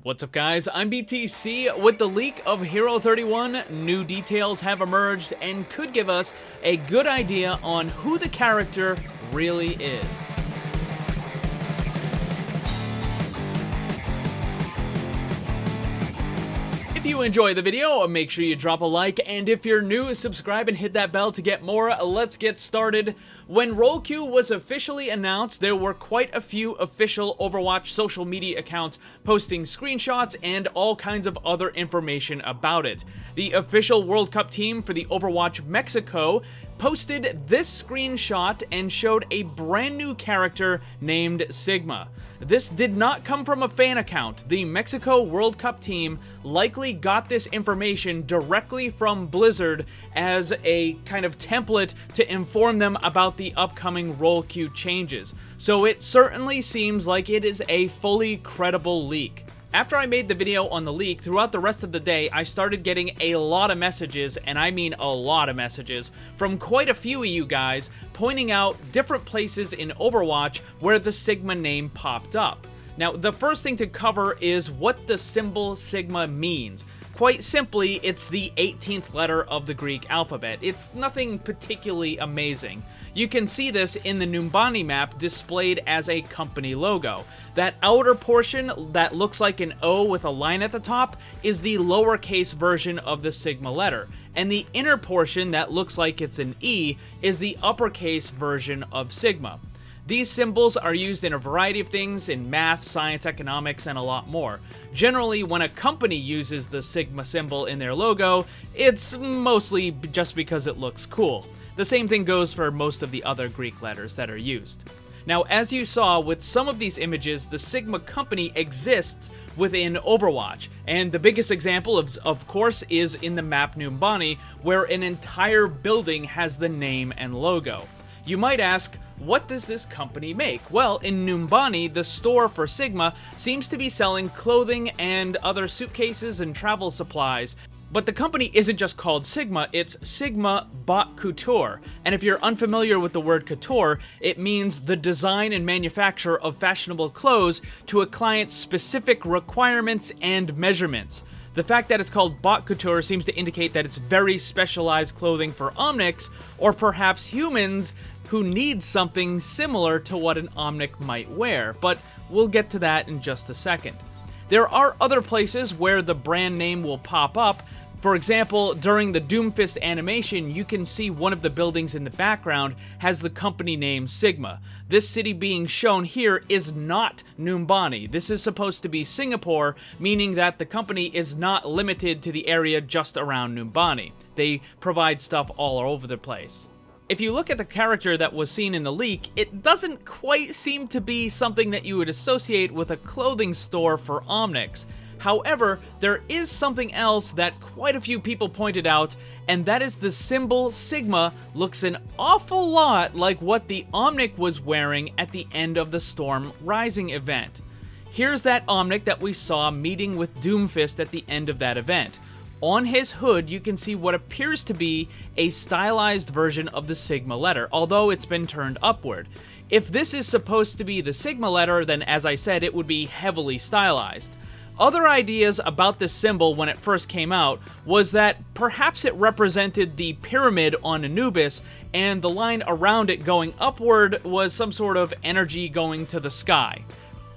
What's up guys, I'm BTC. With the leak of Hero 31, new details have emerged and could give us a good idea on who the character really is. If you enjoy the video, make sure you drop a like, and if you're new, subscribe and hit that bell to get more. Let's get started. When Role Queue was officially announced, there were quite a few official Overwatch social media accounts posting screenshots and all kinds of other information about it. The official World Cup team for the Overwatch Mexico posted this screenshot and showed a brand new character named Sigma. This did not come from a fan account. The Mexico World Cup team likely got this information directly from Blizzard as a kind of template to inform them about the upcoming role queue changes. So it certainly seems like it is a fully credible leak. After I made the video on the leak, throughout the rest of the day, I started getting a lot of messages, and I mean a lot of messages, from quite a few of you guys pointing out different places in Overwatch where the Sigma name popped up. Now, the first thing to cover is what the symbol Sigma means. Quite simply, it's the 18th letter of the Greek alphabet. It's nothing particularly amazing. You can see this in the Numbani map displayed as a company logo. That outer portion that looks like an O with a line at the top is the lowercase version of the Sigma letter, and the inner portion that looks like it's an E is the uppercase version of Sigma. These symbols are used in a variety of things in math, science, economics, and a lot more. Generally, when a company uses the Sigma symbol in their logo, it's mostly just because it looks cool. The same thing goes for most of the other Greek letters that are used. Now, as you saw with some of these images, the Sigma company exists within Overwatch, and the biggest example of course is in the map Numbani, where an entire building has the name and logo. You might ask, what does this company make? Well, in Numbani, the store for Sigma seems to be selling clothing and other suitcases and travel supplies. But the company isn't just called Sigma, it's Sigma Haute Couture. And if you're unfamiliar with the word couture, it means the design and manufacture of fashionable clothes to a client's specific requirements and measurements. The fact that it's called Haute Couture seems to indicate that it's very specialized clothing for Omnics, or perhaps humans who need something similar to what an Omnic might wear, but we'll get to that in just a second. There are other places where the brand name will pop up. For example, during the Doomfist animation, you can see one of the buildings in the background has the company name Sigma. This city being shown here is not Numbani. This is supposed to be Singapore, meaning that the company is not limited to the area just around Numbani. They provide stuff all over the place. If you look at the character that was seen in the leak, it doesn't quite seem to be something that you would associate with a clothing store for Omnics. However, there is something else that quite a few people pointed out, and that is the symbol Sigma looks an awful lot like what the Omnic was wearing at the end of the Storm Rising event. Here's that Omnic that we saw meeting with Doomfist at the end of that event. On his hood, you can see what appears to be a stylized version of the Sigma letter, although it's been turned upward. If this is supposed to be the Sigma letter, then as I said, it would be heavily stylized. Other ideas about this symbol when it first came out was that perhaps it represented the pyramid on Anubis, and the line around it going upward was some sort of energy going to the sky.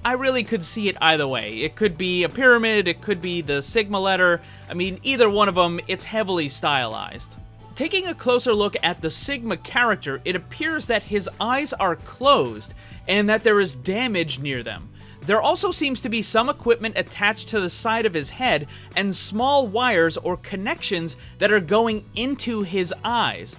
I really could see it either way. It could be a pyramid, it could be the Sigma letter. I mean, either one of them, it's heavily stylized. Taking a closer look at the Sigma character, it appears that his eyes are closed and that there is damage near them. There also seems to be some equipment attached to the side of his head and small wires or connections that are going into his eyes.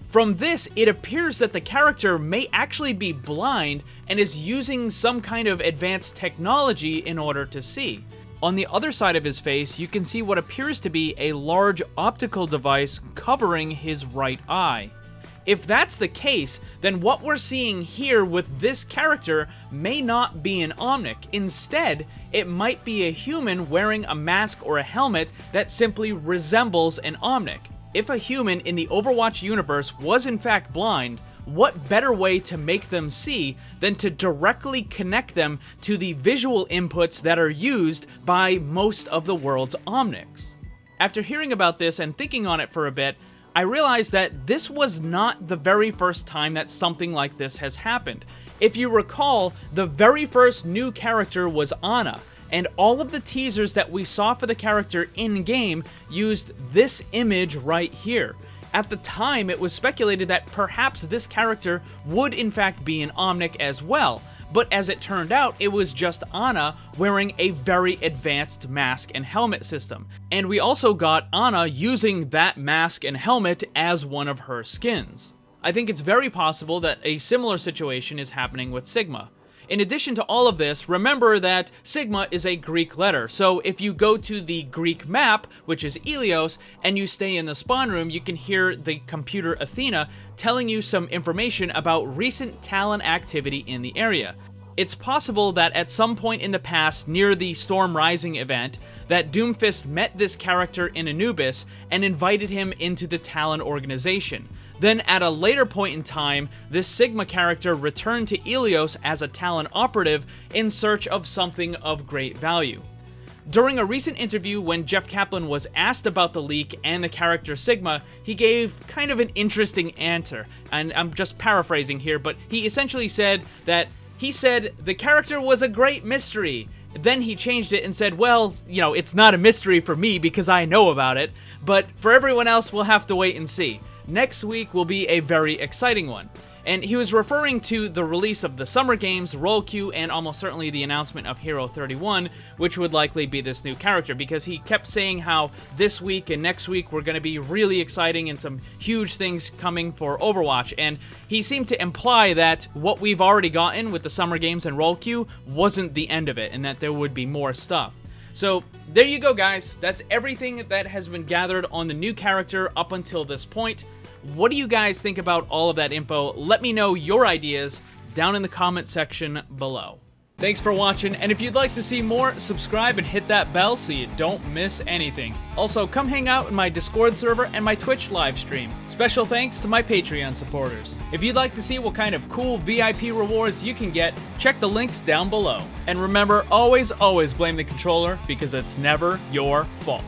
From this, it appears that the character may actually be blind and is using some kind of advanced technology in order to see. On the other side of his face, you can see what appears to be a large optical device covering his right eye. If that's the case, then what we're seeing here with this character may not be an Omnic. Instead, it might be a human wearing a mask or a helmet that simply resembles an Omnic. If a human in the Overwatch universe was in fact blind, what better way to make them see than to directly connect them to the visual inputs that are used by most of the world's Omnics? After hearing about this and thinking on it for a bit, I realized that this was not the very first time that something like this has happened. If you recall, the very first new character was Ana, and all of the teasers that we saw for the character in-game used this image right here. At the time, it was speculated that perhaps this character would in fact be an Omnic as well, but as it turned out, it was just Ana wearing a very advanced mask and helmet system. And we also got Ana using that mask and helmet as one of her skins. I think it's very possible that a similar situation is happening with Sigma. In addition to all of this, remember that Sigma is a Greek letter, so if you go to the Greek map, which is Ilios, and you stay in the spawn room, you can hear the computer Athena telling you some information about recent Talon activity in the area. It's possible that at some point in the past, near the Storm Rising event, that Doomfist met this character in Anubis and invited him into the Talon organization. Then at a later point in time, this Sigma character returned to Ilios as a Talon operative in search of something of great value. During a recent interview when Jeff Kaplan was asked about the leak and the character Sigma, he gave kind of an interesting answer, and I'm just paraphrasing here, but he essentially said that he said the character was a great mystery. Then he changed it and said, well, you know, it's not a mystery for me because I know about it, but for everyone else, we'll have to wait and see. Next week will be a very exciting one. And he was referring to the release of the Summer Games, Roll Queue, and almost certainly the announcement of Hero 31, which would likely be this new character, because he kept saying how this week and next week were going to be really exciting and some huge things coming for Overwatch, and he seemed to imply that what we've already gotten with the Summer Games and Roll Queue wasn't the end of it, and that there would be more stuff. So there you go, guys. That's everything that has been gathered on the new character up until this point. What do you guys think about all of that info? Let me know your ideas down in the comment section below. Thanks for watching, and if you'd like to see more, subscribe and hit that bell so you don't miss anything. Also, come hang out in my Discord server and my Twitch live stream. Special thanks to my Patreon supporters. If you'd like to see what kind of cool VIP rewards you can get, check the links down below. And remember, always blame the controller, because it's never your fault.